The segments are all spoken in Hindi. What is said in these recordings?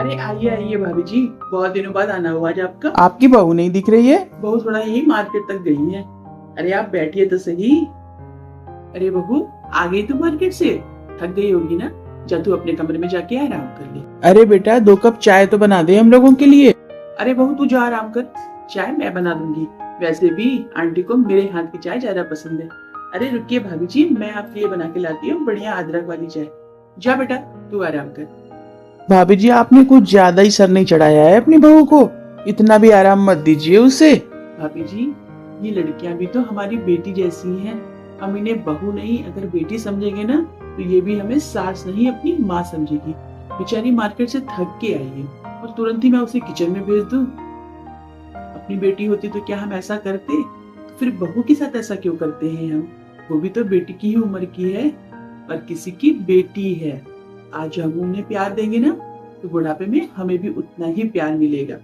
अरे आइए आइए भाभी जी, बहुत दिनों बाद आना हुआ आज आपका। आपकी बहू नहीं दिख रही है। बहू थोड़ा यही मार्केट तक गई है। अरे आप बैठिए तो सही। अरे बहू, आ गई तू मार्केट से? थक गई होगी ना, जा तू अपने कमरे में जाके आराम कर ले। अरे बेटा 2 कप चाय तो बना दे हम लोगों के लिए। अरे बहू तू जा आराम कर, चाय मैं बना दूंगी। वैसे भी आंटी को मेरे हाथ की चाय ज्यादा पसंद है। अरे रुकिए भाभी जी, मैं आपके लिए बना के लाती हूँ बढ़िया अदरक वाली चाय। जा बेटा तू आराम कर। भाभी जी आपने कुछ ज्यादा ही सर नहीं चढ़ाया है अपनी बहू को, इतना भी आराम मत दीजिए उसे। भाभी जी, ये लड़कियां भी तो हमारी बेटी जैसी हैं। हम इन्हें बहू नहीं अगर बेटी समझेंगे ना, तो ये भी हमें सास नहीं अपनी माँ समझेगी। बेचारी मार्केट से थक के आई है और तुरंत ही मैं उसे किचन में भेज दूं। अपनी बेटी होती तो क्या हम ऐसा करते? तो फिर बहू के साथ ऐसा क्यों करते हैं हम? वो भी तो बेटी की ही उम्र की है और किसी की बेटी है। आज हम उन्हें प्यार देंगे ना, तो बुढ़ापे में हमें भी उतना ही प्यार मिलेगा।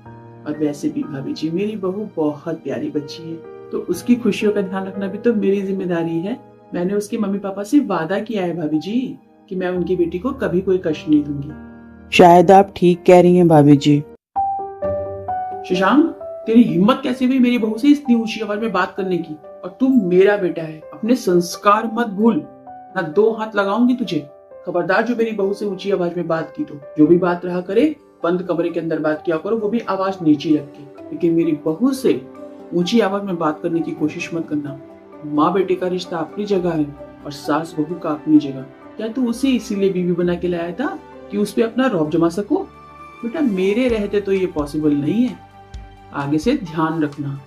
और वैसे भी भाभी जी, मेरी बहू बहुत प्यारी बच्ची है, तो उसकी खुशियों का ध्यान रखना भी तो मेरी जिम्मेदारी है। मैंने उसके मम्मी पापा से वादा किया है भाभी जी कि मैं उनकी बेटी को कभी कोई कष्ट नहीं दूंगी। शायद आप ठीक कह रही हैं भाभी जी। शशांक, तेरी हिम्मत कैसे हुई मेरी बहू से इतनी ऊंची आवाज में बात करने की? और तू मेरा बेटा है, अपने संस्कार मत भूल, ना 2 हाथ लगाऊंगी तुझे। खबरदार जो मेरी बहू से ऊंची आवाज में बात की तो जो भी बात रहा करे बंद कमरे के अंदर बात किया करो, वो भी आवाज नीचे रख के। लेकिन मेरी बहू से ऊंची आवाज में बात करने की कोशिश मत करना। माँ बेटे का रिश्ता अपनी जगह है और सास बहू का अपनी जगह। क्या तू उसे इसीलिए बीवी बना के लाया था कि उस पे अपना रौब जमा सको? बेटा मेरे रहते तो ये पॉसिबल नहीं है, आगे से ध्यान रखना।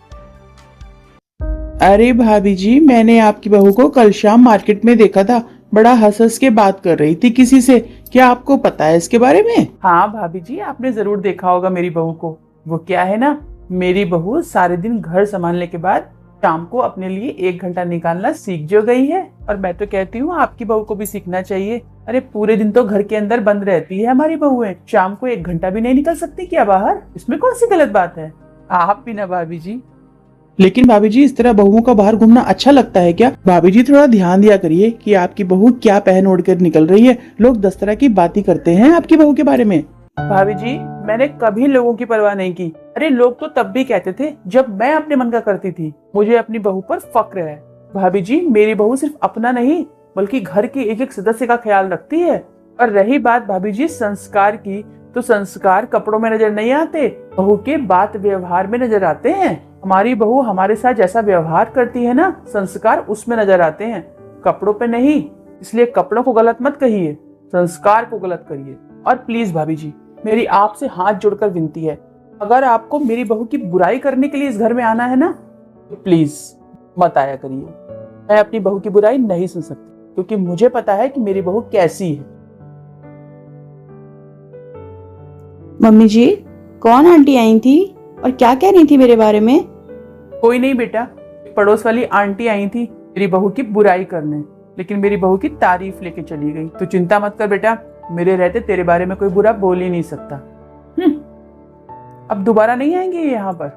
अरे भाभी जी मैंने आपकी बहू को कल शाम मार्केट में देखा था, बड़ा हंस हंस के बात कर रही थी किसी से। क्या आपको पता है इसके बारे में? हाँ भाभी जी, आपने जरूर देखा होगा मेरी बहू को। वो क्या है ना, मेरी बहू सारे दिन घर संभालने के बाद शाम को अपने लिए 1 घंटा निकालना सीख जो गई है। और मैं तो कहती हूँ आपकी बहू को भी सीखना चाहिए। अरे पूरे दिन तो घर के अंदर बंद रहती है हमारी बहुएं, शाम को 1 घंटा भी नहीं निकल सकती क्या बाहर? इसमें कौन सी गलत बात है? आप भी ना भाभी जी। लेकिन भाभी जी इस तरह बहुओं का बाहर घूमना अच्छा लगता है क्या? भाभी जी थोड़ा ध्यान दिया करिए कि आपकी बहू क्या पहन ओढ़ कर निकल रही है। लोग 10 तरह की बातें करते हैं आपकी बहू के बारे में। भाभी जी मैंने कभी लोगों की परवाह नहीं की। अरे लोग तो तब भी कहते थे जब मैं अपने मन का करती थी। मुझे अपनी बहू पर फक्र है। भाभी जी मेरी बहू सिर्फ अपना नहीं बल्कि घर के एक एक सदस्य का ख्याल रखती है। और रही बात भाभी जी संस्कार की, तो संस्कार कपड़ों में नजर नहीं आते, बहू के बात व्यवहार में नजर आते हैं। हमारी बहू हमारे साथ जैसा व्यवहार करती है ना, संस्कार उसमें नजर आते हैं, कपड़ों पे नहीं। इसलिए कपड़ों को गलत मत कहिए, संस्कार को गलत करिए। और प्लीज भाभी जी मेरी आपसे हाथ जोड़कर विनती है, अगर आपको मेरी बहू की बुराई करने के लिए इस घर में आना है ना, तो प्लीज मत आया करिए। मैं अपनी बहू की बुराई नहीं सुन सकती, क्योंकि मुझे पता है कि मेरी बहू कैसी है। मम्मी जी, कौन आंटी आई थी और क्या कह रही थी मेरे बारे में? कोई नहीं बेटा, पड़ोस वाली आंटी आई थी मेरी बहू की बुराई करने, लेकिन मेरी बहू की तारीफ लेके चली गई। तो चिंता मत कर बेटा, मेरे रहते तेरे बारे में कोई बुरा बोल ही नहीं सकता। अब दोबारा नहीं आएंगे यहाँ पर।